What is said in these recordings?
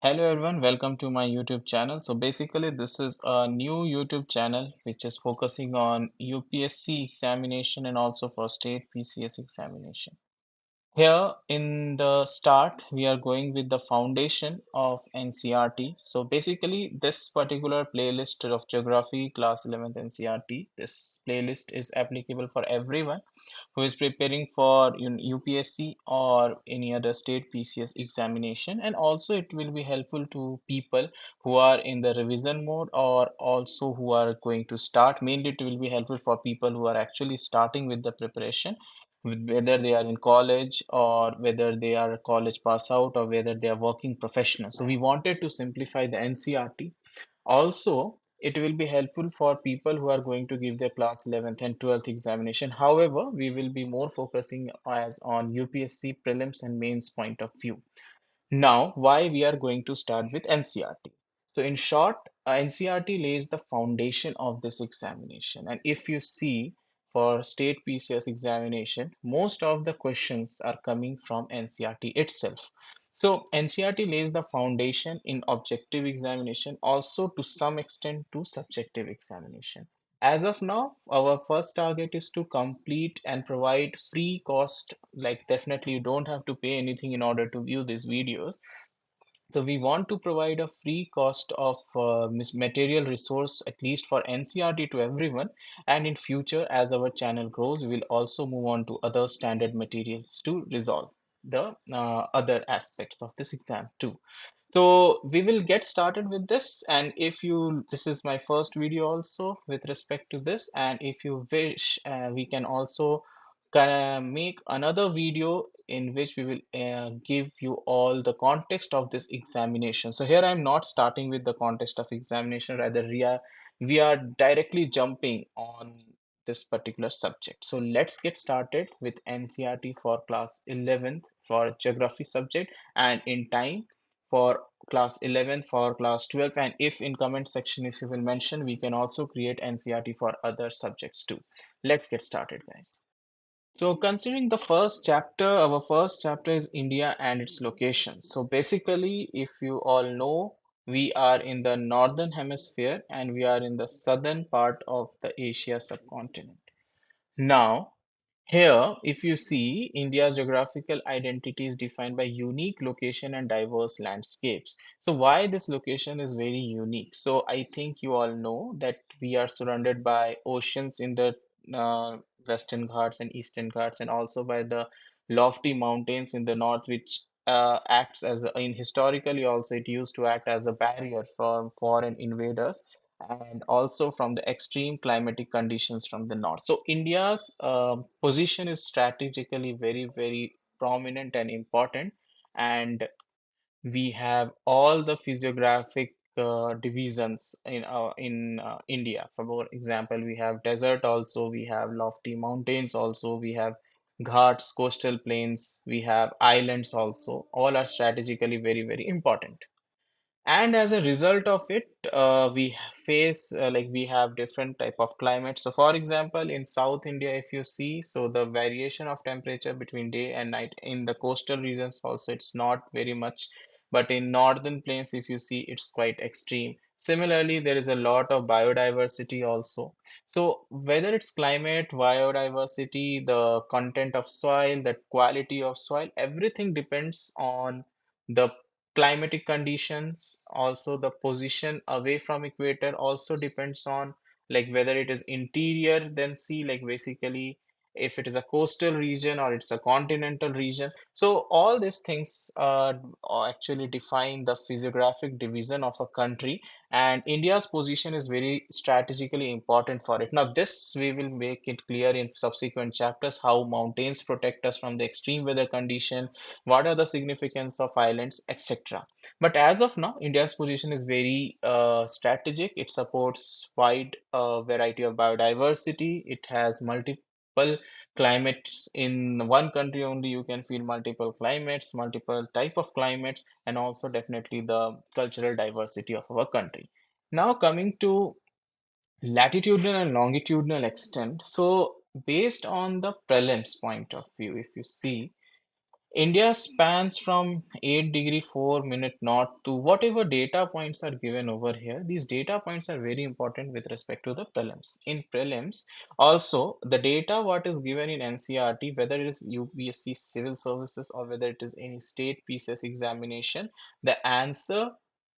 Hello everyone, welcome to my YouTube channel. So basically, this is a new YouTube channel which is focusing on UPSC examination and also for state PCS examination. Here in the start, we are going with the foundation of NCRT. So basically, this particular playlist of Geography Class 11th NCRT, this playlist is applicable for everyone who is preparing for UPSC or any other state PCS examination, and also it will be helpful to people who are in the revision mode or also who are going to start. Mainly, it will be helpful for people who are actually starting with the preparation, whether they are in college or whether they are a college pass out or whether they are working professional. So we wanted to simplify the NCRT. Also, it will be helpful for people who are going to give their class 11th and 12th examination. However, we will be more focusing as on UPSC prelims and mains point of view. Now, why we are going to start with NCRT? So, in short, NCRT lays the foundation of this examination. And if you see for state PCS examination, most of the questions are coming from NCRT itself. So, NCRT lays the foundation in objective examination, also to some extent to subjective examination. As of now, our first target is to complete and provide free cost. Like, definitely, you don't have to pay anything in order to view these videos. So, we want to provide a free cost of material resource, at least for NCRT, to everyone. And in future, as our channel grows, we will also move on to other standard materials to resolve the other aspects of this exam too. So we will get started with this, and if you, this is my first video also with respect to this, and if you wish, we can also make another video in which we will give you all the context of this examination. So here I'm not starting with the context of examination, rather we are directly jumping on this particular subject. So let's get started with NCRT for class 11th for geography subject, and in time for class 11 for class 12, and if in comment section if you will mention, we can also create NCRT for other subjects too. Let's get started, guys. So considering the first chapter, our first chapter is India and its location. So basically, if you all know, we are in the Northern Hemisphere and we are in the southern part of the Asia subcontinent. Now, here, if you see, India's geographical identity is defined by unique location and diverse landscapes. So why this location is very unique? So I think you all know that we are surrounded by oceans in the Western Ghats and Eastern Ghats, and also by the lofty mountains in the north, which acts as in historically also it used to act as a barrier for foreign invaders, and also from the extreme climatic conditions from the north. So India's position is strategically very, very prominent and important, and we have all the physiographic divisions in India. For example, we have desert also, we have lofty mountains also, we have ghats, coastal plains, we have islands also. All are strategically very, very important, and as a result of it we face like we have different type of climates. So for example, in South India, if you see, so the variation of temperature between day and night in the coastal regions also, it's not very much, but in northern plains, if you see, it's quite extreme. Similarly, there is a lot of biodiversity also. So whether it's climate, biodiversity, the content of soil, the quality of soil, everything depends on the climatic conditions. Also the position away from equator also depends on, like, whether it is interior than sea, like basically if it is a coastal region or it's a continental region. So all these things actually define the physiographic division of a country, and India's position is very strategically important for it. Now this we will make it clear in subsequent chapters, how mountains protect us from the extreme weather condition, what are the significance of islands, etc. But as of now, India's position is very strategic. It supports wide variety of biodiversity. It has multiple climates. In one country only you can feel multiple climates, multiple type of climates, and also definitely the cultural diversity of our country. Now coming to latitudinal and longitudinal extent. So based on the prelims point of view, if you see, India spans from 8 degree 4 minute north to whatever data points are given over here. These data points are very important with respect to the prelims. In prelims, also the data what is given in NCRT, whether it is UPSC civil services or whether it is any state PCS examination, the answer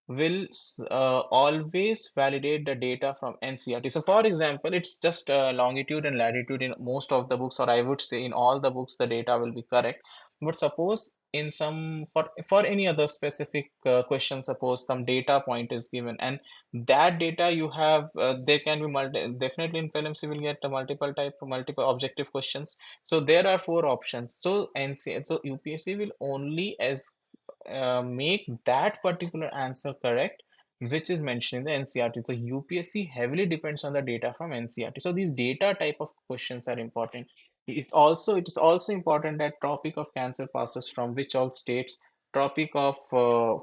will always validate the data from NCRT. So, for example, it's just longitude and latitude in most of the books, or I would say in all the books, the data will be correct. But suppose in some for any other specific question, suppose some data point is given, and that data you have, there can be definitely in prelims you will get a multiple objective questions. So there are four options. So UPSC will only as make that particular answer correct, which is mentioned in the NCRT. So UPSC heavily depends on the data from NCRT. So these data type of questions are important. It is also important that Tropic of Cancer passes from which all states. Tropic of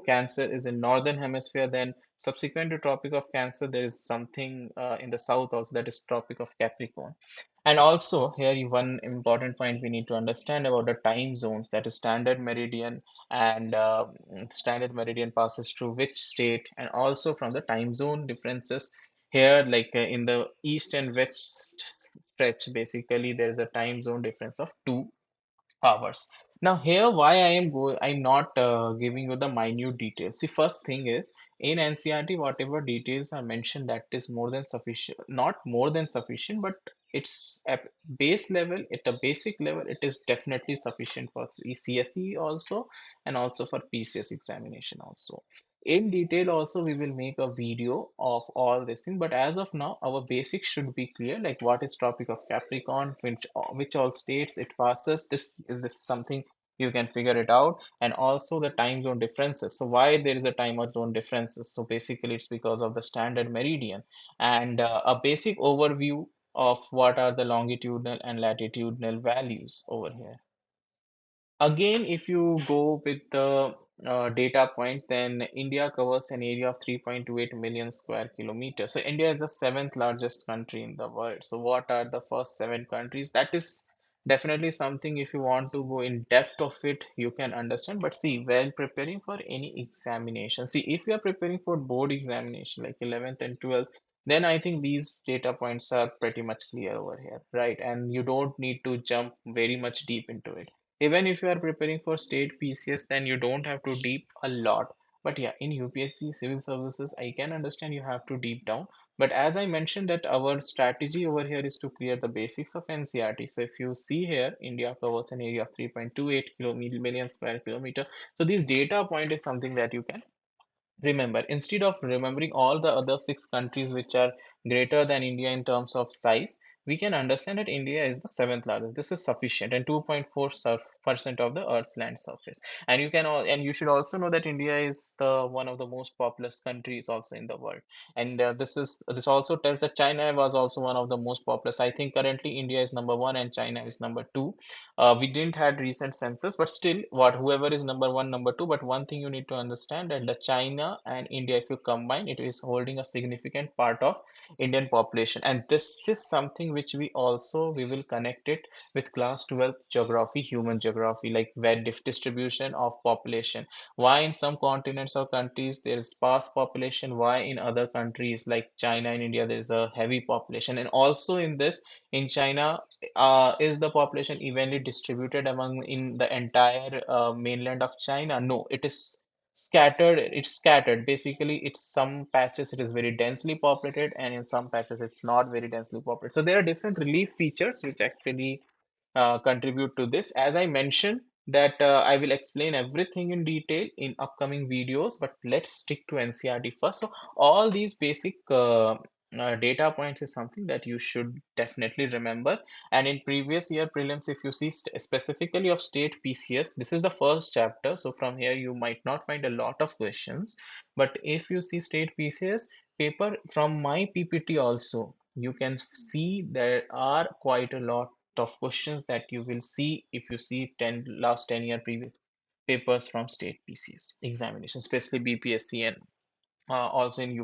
Cancer is in Northern Hemisphere. Then subsequent to Tropic of Cancer, there is something in the south also, that is Tropic of Capricorn. And also here one important point we need to understand about the time zones, that is standard meridian, and standard meridian passes through which state, and also from the time zone differences here, like in the east and west stretch, basically there is a time zone difference of 2 hours. Now here why I'm not giving you the minute details. See, first thing is in NCRT whatever details are mentioned, that is more than sufficient, not more than sufficient, but it's at base level, at a basic level, it is definitely sufficient for CSE also, and also for PCS examination also. In detail also we will make a video of all this thing, but as of now our basics should be clear, like what is Tropic of Capricorn, which all states it passes. This is something you can figure it out, and also the time zone differences. So why there is a time zone differences? So basically it's because of the standard meridian, and a basic overview of what are the longitudinal and latitudinal values over here. Again, if you go with the data points, then India covers an area of 3.28 million square kilometers. So India is the seventh largest country in the world. So what are the first seven countries? That is definitely something, if you want to go in depth of it, you can understand. But see, while preparing for any examination, see, if you are preparing for board examination like 11th and 12th, then I think these data points are pretty much clear over here, right? And you don't need to jump very much deep into it. Even if you are preparing for state PCS, then you don't have to deep a lot. But yeah, in UPSC civil services, I can understand you have to deep down. But as I mentioned that our strategy over here is to clear the basics of NCRT. So if you see here, India covers an area of 3.28 million square kilometer. So this data point is something that you can remember. Instead of remembering all the other six countries which are greater than India in terms of size, we can understand that India is the seventh largest. This is sufficient, and 2.4% of the Earth's land surface. And you should also know that India is the one of the most populous countries also in the world. And this also tells that China was also one of the most populous. I think currently India is number one and China is number two. We didn't had recent census, but still, what whoever is number one, number two. But one thing you need to understand that the China and India, if you combine, it is holding a significant part of Indian population, and this is something which we will connect it with class 12th geography, human geography, like where distribution of population. Why in some continents or countries there is sparse population? Why in other countries like China and India there is a heavy population? And also in this, in China, is the population evenly distributed among in the entire mainland of China? No, it is scattered. It's scattered. Basically, it's some patches it is very densely populated, and in some patches it's not very densely populated. So there are different relief features which actually contribute to this. As I mentioned, that I will explain everything in detail in upcoming videos, but let's stick to NCRT first. So all these basic data points is something that you should definitely remember. And in previous year prelims, if you see specifically of state PCS, this is the first chapter. So from here you might not find a lot of questions. But if you see state PCS paper from my PPT also, you can see there are quite a lot of questions that you will see if you see last 10-year previous papers from state PCS examination, especially BPSC and also in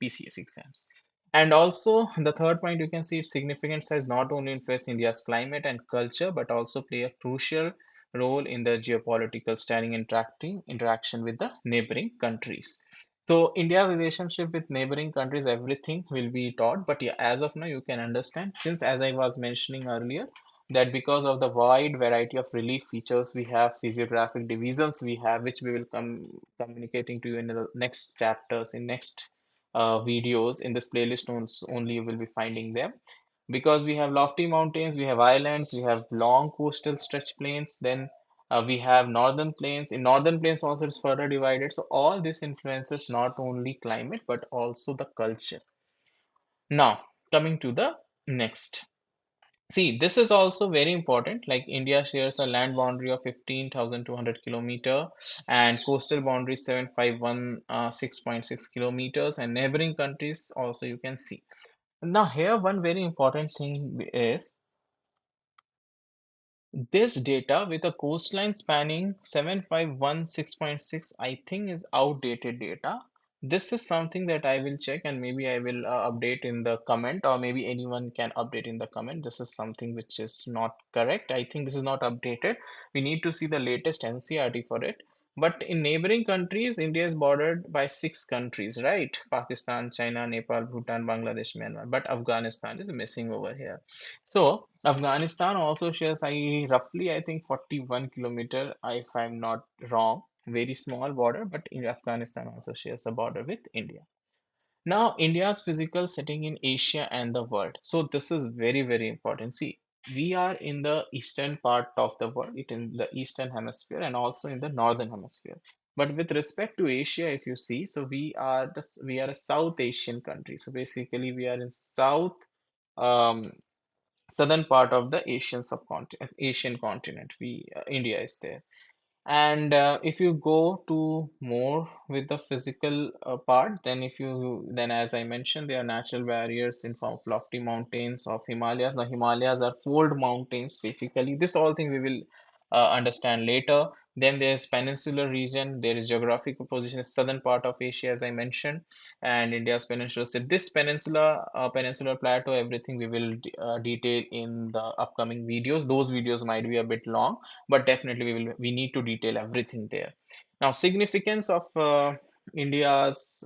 PCS exams. And also the third point, you can see its significance has not only influenced India's climate and culture, but also play a crucial role in the geopolitical standing interacting interaction with the neighboring countries. So India's relationship with neighboring countries, everything will be taught. But yeah, as of now, you can understand since, as I was mentioning earlier, that because of the wide variety of relief features we have, physiographic divisions we have, which we will come communicating to you in the next chapters, in next videos. In this playlist only you will be finding them. Because we have lofty mountains, we have islands, we have long coastal stretch plains, then we have northern plains. In northern plains also it's further divided. So all this influences not only climate but also the culture. Now, coming to the next. See, this is also very important. Like India shares a land boundary of 15,200 kilometer and coastal boundary 751 kilometers, and neighboring countries also you can see. Now, here one very important thing is this data with a coastline spanning 751.6.6, I think, is outdated data. This is something that I will check and maybe I will update in the comment, or maybe anyone can update in the comment. This is something which is not correct. I think this is not updated. We need to see the latest NCRT for it. But in neighboring countries, India is bordered by six countries, right? Pakistan, China, Nepal, Bhutan, Bangladesh, Myanmar. But Afghanistan is missing over here. So Afghanistan also shares I think 41 kilometer, if I'm not wrong. Very small border, but in Afghanistan also shares a border with India. Now, India's physical setting in Asia and the world. So this is very, very important. See, we are in the eastern part of the world, it in the eastern hemisphere and also in the northern hemisphere. But with respect to Asia, if you see, so we are a South Asian country. So basically, we are in South um, southern part of the Asian continent. India is there. And if you go to more with the physical part, then as I mentioned, there are natural barriers in form of lofty mountains of Himalayas. Now, Himalayas are fold mountains, basically. This all thing we will understand later. Then there's peninsular region. There is geographical position, southern part of Asia, as I mentioned, and India's peninsula. So this peninsular plateau, everything we will detail in the upcoming videos. Those videos might be a bit long, but definitely we need to detail everything there. Now, significance of India's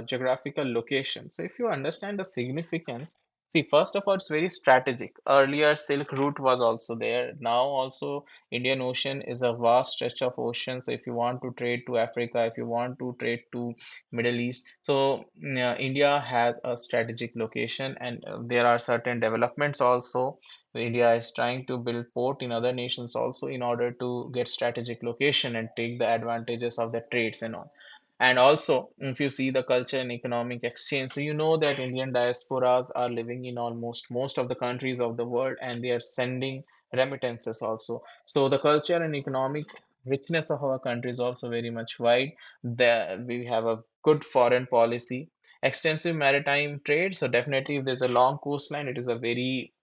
geographical location. So if you understand the significance, see, first of all, it's very strategic. Earlier Silk Route was also there. Now also Indian Ocean is a vast stretch of ocean. So if you want to trade to Africa, if you want to trade to Middle East, so India has a strategic location, and there are certain developments also. India is trying to build port in other nations also in order to get strategic location and take the advantages of the trades and all. And also, if you see the culture and economic exchange, so you know that Indian diasporas are living in almost most of the countries of the world, and they are sending remittances also. So the culture and economic richness of our country is also very much wide. We have a good foreign policy, extensive maritime trade. So definitely, if there's a long coastline, it is a very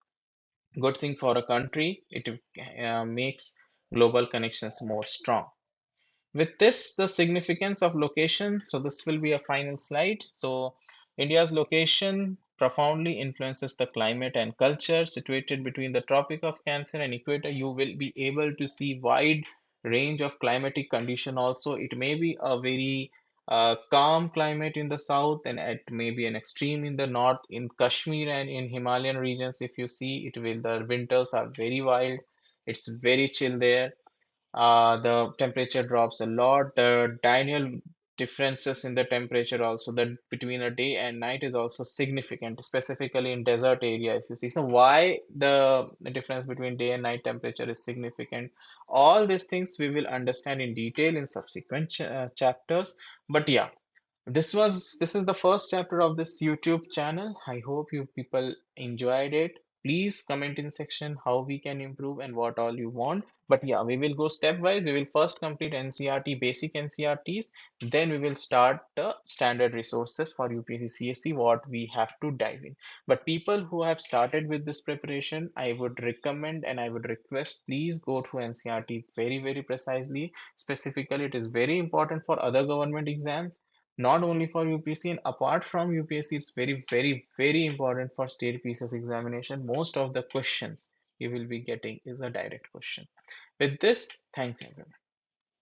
good thing for a country. It makes global connections more strong. With this, the significance of location. So this will be a final slide. So India's location profoundly influences the climate and culture. Situated between the Tropic of Cancer and equator, you will be able to see wide range of climatic condition also. It may be a very calm climate in the south, and it may be an extreme in the north. In Kashmir and in Himalayan regions, if you see, it will the winters are very wild. It's very chill there. The temperature drops a lot. The diurnal differences in the temperature also, that between a day and night, is also significant, specifically in desert area. If you see, so why the difference between day and night temperature is significant, all these things we will understand in detail in subsequent chapters. But yeah, this is the first chapter of this YouTube channel. I hope you people enjoyed it. Please comment in section how we can improve and what all you want. But yeah, we will go stepwise. We will first complete NCRT, basic NCRTs. Then we will start the standard resources for UPSC CSC, what we have to dive in. But people who have started with this preparation, I would recommend and I would request, please go through NCRT very, very precisely. Specifically, it is very important for other government exams, not only for UPSC, and apart from UPSC, it's very, very, very important for state PCS examination. Most of the questions you will be getting is a direct question. With this, thanks everyone.